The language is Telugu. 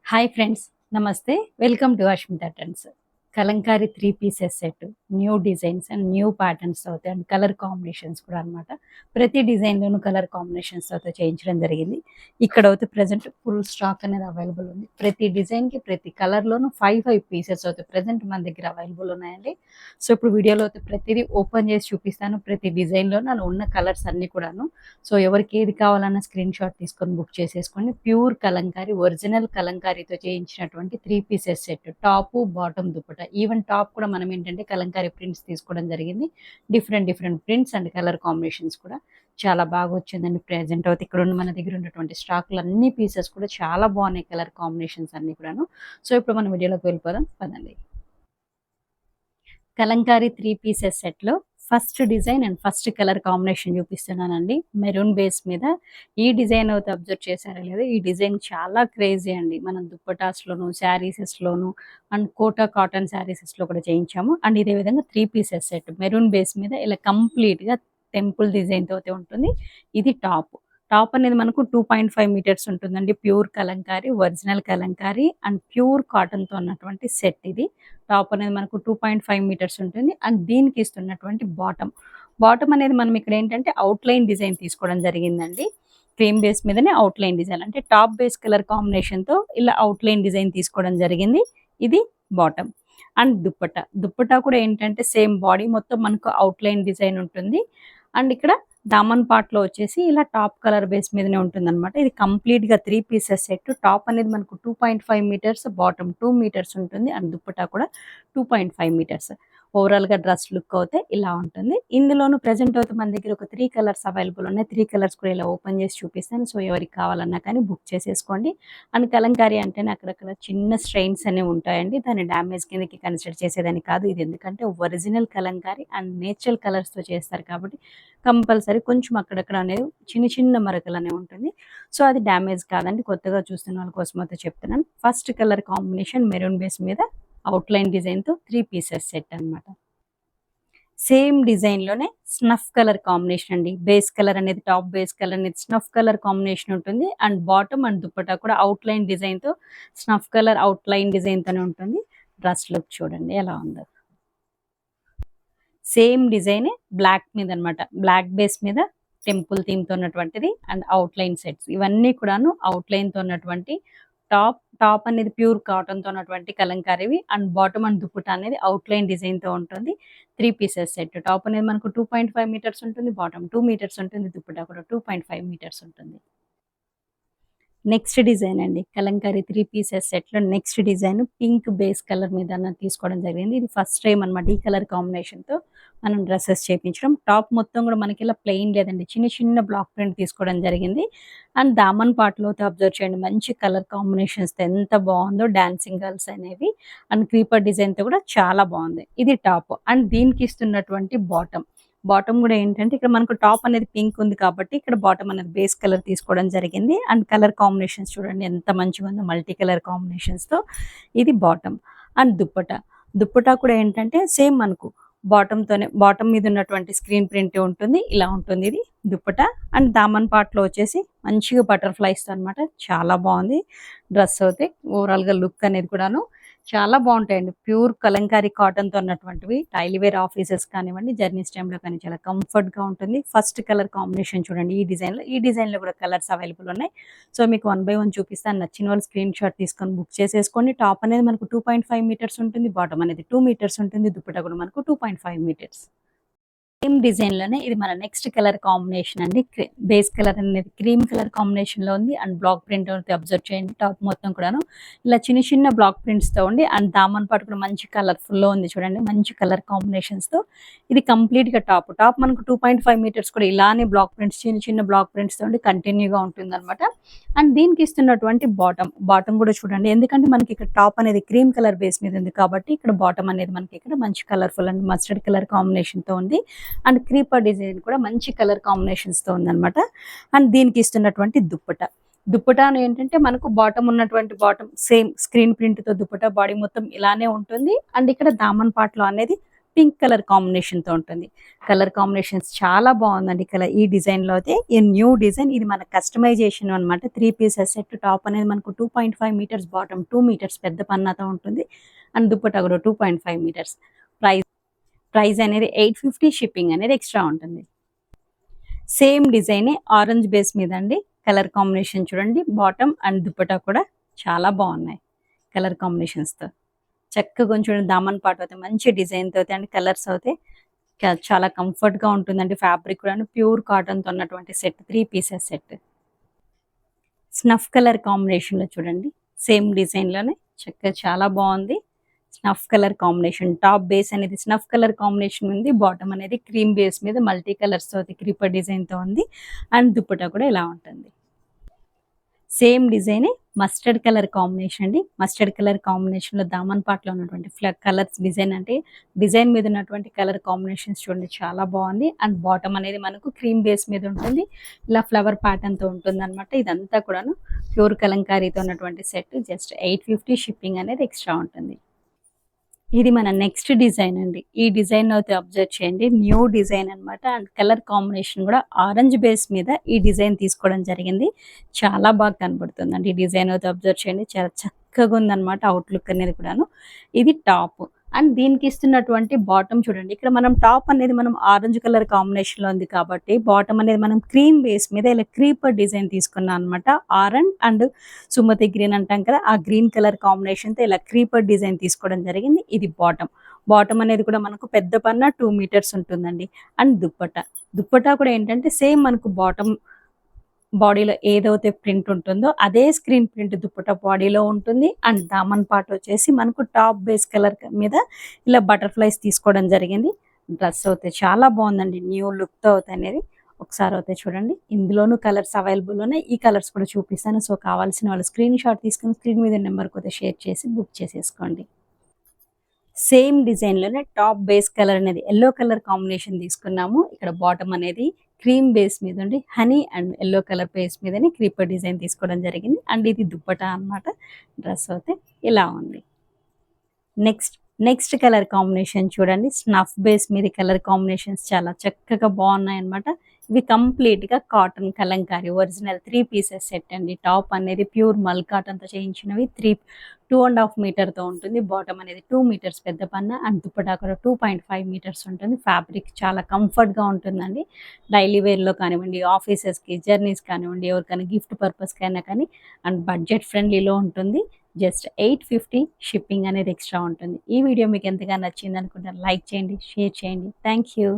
హాయ్ ఫ్రెండ్స్, నమస్తే. Welcome to Ashmita trends. Kalamkari 3 pieces set, new designs and new patterns అవుతాయి అండ్ కలర్ కాంబినేషన్స్ కూడా అనమాట. ప్రతి డిజైన్‌లోనూ కలర్ కాంబినేషన్స్‌తో చేయించడం జరిగింది. ఇక్కడైతే ప్రెజెంట్ ఫుల్ స్టాక్ అనేది అవైలబుల్ ఉంది. ప్రతి డిజైన్‌కి ప్రతి కలర్‌లోనూ 5 పీసెస్ అయితే ప్రెజెంట్ మన దగ్గర అవైలబుల్ ఉన్నాయండి. సో, ఇప్పుడు వీడియోలో అయితే ప్రతిదీ ఓపెన్ చేసి చూపిస్తాను. ప్రతి డిజైన్‌లోనూ అలా ఉన్న కలర్స్ అన్నీ కూడాను. సో, ఎవరికి ఏది కావాలన్నా స్క్రీన్ షాట్ తీసుకొని బుక్ చేసేసుకోండి. ప్యూర్ కలంకారీ, ఒరిజినల్ కలంకారీతో చేయించినటువంటి 3 pieces set. Top, bottom, dupatta. Even top కూడా మనం ఏంటంటే కలంకారీ ప్రింట్స్ తీసుకోవడం జరిగింది. Different prints and colour combinations కూడా చాలా బాగా వచ్చిందండి. ప్రెజెంట్ అయితే ఇక్కడ ఉన్న మన దగ్గర ఉన్నటువంటి స్టాక్‌లు అన్ని పీసెస్ కూడా చాలా బాగున్నాయి, కలర్ కాంబినేషన్స్ అన్నీ కూడాను. సో, ఇప్పుడు మనం వీడియోలోకి వెళ్ళిపోదాం పదండి. కలంకారీ 3 పీసెస్ సెట్‌లో first design and first colour combination చూపిస్తున్నానండి. మెరూన్ బేస్ మీద ఈ డిజైన్ అయితే అబ్జర్వ్ చేశారో లేదో, ఈ డిజైన్ చాలా క్రేజీ అండి. మనం దుప్పటాస్‌లోను, శారీసెస్‌లోను అండ్ కోటా కాటన్ శారీసెస్‌లో కూడా చేయించాము. అండ్ ఇదే విధంగా 3 పీసెస్ సెట్ మెరూన్ బేస్ మీద ఇలా కంప్లీట్‌గా టెంపుల్ డిజైన్‌తో అయితే ఉంటుంది. ఇది టాప్. టాప్ అనేది మనకు 2.5 మీటర్స్ ఉంటుందండి. Pure Kalamkari, original Kalamkari and pure కాటన్‌తో ఉన్నటువంటి సెట్ ఇది. టాప్ అనేది మనకు 2.5 మీటర్స్ ఉంటుంది. అండ్ దీనికి ఇస్తున్నటువంటి బాటమ్. బాటమ్ అనేది మనం ఇక్కడ ఏంటంటే అవుట్‌లైన్ డిజైన్ తీసుకోవడం జరిగిందండి. క్రీమ్ బేస్ మీదనే అవుట్‌లైన్ డిజైన్. అంటే టాప్ బేస్ కలర్ కాంబినేషన్‌తో ఇలా అవుట్‌లైన్ డిజైన్ తీసుకోవడం జరిగింది. ఇది బాటమ్. అండ్ దుప్పట్టా. దుప్పట్టా కూడా ఏంటంటే సేమ్ బాడీ మొత్తం మనకు అవుట్‌లైన్ డిజైన్ ఉంటుంది. అండ్ ఇక్కడ దామన్ పార్ట్‌లో వచ్చేసి ఇలా టాప్ కలర్ బేస్ మీదనే ఉంటుందన్నమాట. ఇది కంప్లీట్‌గా 3 పీసెస్ సెట్. టాప్ అనేది మనకు 2.5 మీటర్స్, బాటమ్ 2 మీటర్స్ ఉంటుంది. అండ్ దుప్పట్టా కూడా 2.5 మీటర్స్. ఓవరాల్‌గా డ్రెస్ లుక్ అయితే ఇలా ఉంటుంది. ఇందులోను ప్రెజెంట్ అయితే మన దగ్గర ఒక 3 కలర్స్ అవైలబుల్ ఉన్నాయి. 3 కలర్స్ కూడా ఇలా ఓపెన్ చేసి చూపిస్తాను. సో, ఎవరికి కావాలన్నా కానీ బుక్ చేసేసుకోండి. అండ్ కలంకారీ అంటేనే అక్కడక్కడ చిన్న స్ట్రెయిన్స్ అనేవి ఉంటాయండి. దాన్ని డ్యామేజ్ కిందకి కన్సిడర్ చేసేదని కాదు. ఇది ఎందుకంటే ఒరిజినల్ కలంకారీ అండ్ నేచురల్ కలర్స్‌తో చేస్తారు కాబట్టి కంపల్సరీ కొంచెం అక్కడక్కడ అనేది చిన్న మరకలనేవి ఉంటుంది. సో, అది డ్యామేజ్ కాదండి. కొత్తగా చూస్తున్న వాళ్ళ కోసం అయితే చెప్తున్నాను. First colour combination maroon base మీద అవుట్‌లైన్ డిజైన్‌తో 3 పీసెస్ సెట్ అన్నమాట. సేమ్ డిజైన్‌లోనే స్నఫ్ కలర్ కాంబినేషన్ అండి. బేస్ కలర్ అనేది టాప్ బేస్ కలర్ అనేది స్నఫ్ కలర్ కాంబినేషన్ ఉంటుంది. అండ్ బాటమ్ అండ్ దుపట్టా కూడా అవుట్‌లైన్ డిజైన్‌తో స్నఫ్ కలర్ అవుట్‌లైన్ డిజైన్‌తోనే ఉంటుంది. డ్రెస్ లుక్ చూడండి ఎలా ఉందో. సేమ్ డిజైనే బ్లాక్ మీద అనమాట. బ్లాక్ బేస్ మీద టెంపుల్ థీమ్‌తో ఉన్నటువంటిది అండ్ అవుట్‌లైన్ సెట్స్. ఇవన్నీ కూడాను అవుట్‌లైన్‌తో ఉన్నటువంటి టాప్ అనేది ప్యూర్ కాటన్‌తో ఉన్నటువంటి కలంకారీవి అండ్ బాటమ్ అండ్ దుపట్టా అనేది అవుట్‌లైన్ డిజైన్‌తో ఉంటుంది. 3 పీసెస్ సెట్. టాప్ అనేది మనకు 2.5 మీటర్స్ ఉంటుంది. బాటమ్ 2 మీటర్స్ ఉంటుంది. దుపట్టా కూడా 2.5 మీటర్స్ ఉంటుంది. నెక్స్ట్ డిజైన్ అండి. కలంకారీ 3 పీసెస్ సెట్‌లో next design pink base colour మీద తీసుకోవడం జరిగింది. ఇది ఫస్ట్ టైమ్ అనమాట. ఈ కలర్ కాంబినేషన్‌తో మనం డ్రెసెస్ చేపించడం. టాప్ మొత్తం కూడా మనకి ఇలా ప్లెయిన్ లేదండి. చిన్న బ్లాక్ ప్రింట్ తీసుకోవడం జరిగింది. అండ్ దామన్ పార్ట్‌లో అయితే అబ్జర్వ్ చేయండి. మంచి కలర్ కాంబినేషన్స్‌తో ఎంత బావుందో డాన్సింగ్ గర్ల్స్ అనేవి. అండ్ క్రీపర్ డిజైన్‌తో కూడా చాలా బావుంది. ఇది టాప్. అండ్ దీనికి ఇస్తున్నటువంటి బాటమ్. బాటమ్ గూడా ఏంటంటే ఇక్కడ మనకు టాప్ అనేది పింక్ ఉంది కాబట్టి ఇక్కడ బాటమ్ అనేది బేస్ కలర్ తీసుకోవడం జరిగింది. అండ్ కలర్ కాంబినేషన్స్ చూడండి ఎంత మంచిగుందో మల్టీ కలర్ కాంబినేషన్స్‌తో. ఇది బాటమ్. అండ్ దుప్పట్టా. దుప్పట్టా కూడా ఏంటంటే సేమ్ మనకు బాటమ్ మీద ఉన్నటువంటి స్క్రీన్ ప్రింట్ ఉంటుంది. ఇలా ఉంటుంది ఇది దుప్పట్టా. అండ్ దామన్ పార్ట్‌లో వచ్చేసి మంచిగా బటర్‌ఫ్లైస్‌తో అనమాట. చాలా బావుంది. డ్రెస్ అయితే ఓవరాల్‌గా లుక్ అనేది కూడాను చాలా బావుంటాయండి. ప్యూర్ కలంకారీ కాటన్‌తో ఉన్నటువంటివి. డైలీ వేర్ ఆఫీసెస్ కానివ్వండి, జర్నీస్ టైమ్‌లో కానీ చాలా కంఫర్ట్‌గా ఉంటుంది. ఫస్ట్ కలర్ కాంబినేషన్ చూడండి ఈ డిజైన్‌లో. ఈ డిజైన్‌లో కూడా కలర్స్ అవైలబుల్ ఉన్నాయి. సో, మీకు వన్ బై వన్ చూపిస్తాను. నచ్చిన వాళ్ళు స్క్రీన్ షాట్ తీసుకొని బుక్ చేసేసుకోండి. టాప్ అనేది మనకు 2.5 మీటర్స్ ఉంటుంది. బాటమ్ అనేది 2 మీటర్స్ ఉంటుంది. దుపట్టా కూడా మనకు 2.5 మీటర్స్. సేమ్ డిజైన్‌లోనే ఇది మన నెక్స్ట్ కలర్ కాంబినేషన్ అండి. బేస్ కలర్ అనేది క్రీమ్ కలర్ కాంబినేషన్‌లో ఉంది. అండ్ బ్లాక్ ప్రింట్ అయితే అబ్జర్వ్ చేయండి. టాప్ మొత్తం కూడాను ఇలా చిన్న బ్లాక్ ప్రింట్స్‌తో ఉండి అండ్ దామన్ పార్ట్ కూడా మంచి కలర్‌ఫుల్‌లో ఉంది చూడండి. మంచి కలర్ కాంబినేషన్స్‌తో ఇది కంప్లీట్‌గా టాప్. టాప్ మనకు 2.5 మీటర్స్ కూడా ఇలానే బ్లాక్ ప్రింట్స్ చిన్న బ్లాక్ ప్రింట్స్‌తో ఉండి కంటిన్యూగా ఉంటుందన్నమాట. అండ్ దీనికి ఇస్తున్నటువంటి బాటమ్ కూడా చూడండి. ఎందుకంటే మనకి ఇక్కడ టాప్ అనేది క్రీమ్ కలర్ బేస్ మీద ఉంది కాబట్టి ఇక్కడ బాటమ్ అనేది మనకి ఇక్కడ మంచి కలర్‌ఫుల్ అండ్ మస్టర్డ్ కలర్ కాంబినేషన్‌తో ఉంది. అండ్ క్రీపర్ డిజైన్ కూడా మంచి కలర్ కాంబినేషన్స్‌తో ఉందన్నమాట. అండ్ దీనికి ఇస్తున్నటువంటి దుప్పట్టా. దుప్పటాను ఏంటంటే మనకు బాటమ్ సేమ్ స్క్రీన్ ప్రింట్‌తో దుప్పట్టా బాడీ మొత్తం ఇలానే ఉంటుంది. అండ్ ఇక్కడ దామన్ పార్ట్‌లో అనేది పింక్ కలర్ కాంబినేషన్తో ఉంటుంది. కలర్ కాంబినేషన్స్ చాలా బాగుందండి. కలర్ ఈ డిజైన్లో అయితే ఈ న్యూ డిజైన్, ఇది మన కస్టమైజేషన్ అనమాట. 3 పీసెస్ సెట్. టాప్ అనేది మనకు 2.5 మీటర్స్, బాటమ్ 2 మీటర్స్ పెద్ద పన్నాతో ఉంటుంది. అండ్ దుప్పటా కూడా 2.5 మీటర్స్. ప్రైస్ ప్రైస్ అనేది 850, షిప్పింగ్ అనేది ఎక్స్ట్రా ఉంటుంది. సేమ్ డిజైనే ఆరెంజ్ బేస్ మీద అండి. కలర్ కాంబినేషన్ చూడండి. బాటమ్ అండ్ దుప్పటా కూడా చాలా బాగున్నాయి కలర్ కాంబినేషన్స్తో. చక్కగా చూడండి, దామన్ పాటు అయితే మంచి డిజైన్తో అయితే అండి. కలర్స్ అయితే చాలా కంఫర్ట్గా ఉంటుందండి. ఫ్యాబ్రిక్ కూడా ప్యూర్ కాటన్తో ఉన్నటువంటి set, 3 pieces set. Snuff colour కాంబినేషన్లో చూడండి, సేమ్ డిజైన్లోనే చక్కగా చాలా బాగుంది. Snuff colour combination, top base అనేది స్నఫ్ కలర్ కాంబినేషన్ ఉంది. బాటమ్ అనేది క్రీమ్ బేస్ మీద మల్టీ కలర్స్ తో క్రీపర్ డిజైన్ తో ఉంది. అండ్ దుప్పటా కూడా ఇలా ఉంటుంది. Same design mustard colour combination అండి. మస్టర్డ్ కలర్ కాంబినేషన్ లో దామన్ పాట్లో ఉన్నటువంటి కలర్స్ డిజైన్, అంటే డిజైన్ మీద ఉన్నటువంటి కలర్ కాంబినేషన్స్ చూడండి చాలా బాగుంది. అండ్ బాటమ్ అనేది మనకు క్రీమ్ బేస్ మీద ఉంటుంది. ఇలా ఫ్లవర్ ప్యాటర్న్ తో ఉంటుంది అనమాట. ఇదంతా కూడాను ప్యూర్ కలంకారీతో ఉన్నటువంటి సెట్. జస్ట్ 850, షిప్పింగ్ అనేది ఎక్స్ట్రా ఉంటుంది. ఇది మన నెక్స్ట్ డిజైన్ అండి. ఈ డిజైన్ అయితే అబ్జర్వ్ చేయండి, న్యూ డిజైన్ అనమాట. అండ్ కలర్ కాంబినేషన్ కూడా ఆరెంజ్ బేస్ మీద ఈ డిజైన్ తీసుకోవడం జరిగింది. చాలా బాగా కనబడుతుందండి. ఈ డిజైన్ అయితే అబ్జర్వ్ చేయండి, చాలా చక్కగా ఉందన్నమాట. అవుట్లుక్ అనేది కూడాను. ఇది టాప్ అండ్ దీనికి ఇస్తున్నటువంటి బాటమ్ చూడండి. ఇక్కడ మనం టాప్ అనేది మనం ఆరెంజ్ కలర్ కాంబినేషన్ లో ఉంది కాబట్టి, బాటమ్ అనేది మనం క్రీమ్ బేస్ మీద ఇలా క్రీపర్ డిజైన్ తీసుకున్నాం అనమాట. ఆరెంజ్ అండ్ సుమతి గ్రీన్ అంటాం కదా, ఆ గ్రీన్ కలర్ కాంబినేషన్ తో ఇలా క్రీపర్ డిజైన్ తీసుకోవడం జరిగింది. ఇది బాటమ్ అనేది కూడా మనకు పెద్ద పన్న 2 మీటర్స్ ఉంటుందండి. అండ్ దుప్పటా కూడా ఏంటంటే సేమ్ మనకు బాటమ్ బాడీలో ఏదైతే ప్రింట్ ఉంటుందో అదే స్క్రీన్ ప్రింట్ దుప్పటా బాడీలో ఉంటుంది. అండ్ దామన్ పార్ట్ వచ్చేసి మనకు టాప్ బేస్ కలర్ మీద ఇలా బటర్ఫ్లైస్ తీసుకోవడం జరిగింది. డ్రెస్ అయితే చాలా బాగుందండి, న్యూ లుక్తో అవుతాయి అనేది. ఒకసారి అయితే చూడండి, ఇందులోనూ కలర్స్ అవైలబుల్ ఉన్నాయి. ఈ కలర్స్ కూడా చూపిస్తాను. సో కావాల్సిన వాళ్ళు స్క్రీన్ షాట్ తీసుకుని స్క్రీన్ మీద నెంబర్కి అయితే షేర్ చేసి బుక్ చేసేసుకోండి. సేమ్ డిజైన్లోనే టాప్ బేస్ కలర్ అనేది ఎల్లో కలర్ కాంబినేషన్ తీసుకున్నాము. ఇక్కడ బాటమ్ అనేది క్రీమ్ బేస్ మీద ఉండి honey and yellow colour base మీదని క్రీపర్ డిజైన్ తీసుకోవడం జరిగింది. అండ్ ఇది దుప్పటా అనమాట. డ్రెస్ అయితే ఇలా ఉంది. నెక్స్ట్ కలర్ కాంబినేషన్ చూడండి, స్నఫ్ బేస్ మీద కలర్ కాంబినేషన్స్ చాలా చక్కగా బాగున్నాయి అనమాట. ఇవి కంప్లీట్గా cotton Kalamkari original 3 pieces set అండి. టాప్ అనేది ప్యూర్ మల్ కాటన్తో చేయించినవి. 2.5 మీటర్తో ఉంటుంది. బాటమ్ అనేది 2 మీటర్స్ పెద్ద పన్న. అండ్ దుప్పటా కూడా 2.5 మీటర్స్ ఉంటుంది. ఫ్యాబ్రిక్ చాలా కంఫర్ట్గా ఉంటుందండి. డైలీ వేర్లో కానివ్వండి, ఆఫీసెస్కి జర్నీస్ కానివ్వండి, ఎవరికైనా గిఫ్ట్ పర్పస్కి అయినా కానీ, అండ్ బడ్జెట్ ఫ్రెండ్లీలో ఉంటుంది. జస్ట్ 850, షిప్పింగ్ అనేది ఎక్స్ట్రా ఉంటుంది. ఈ వీడియో మీకు ఎంతగా నచ్చింది అనుకుంటారు, లైక్ చేయండి, షేర్ చేయండి. Thank you.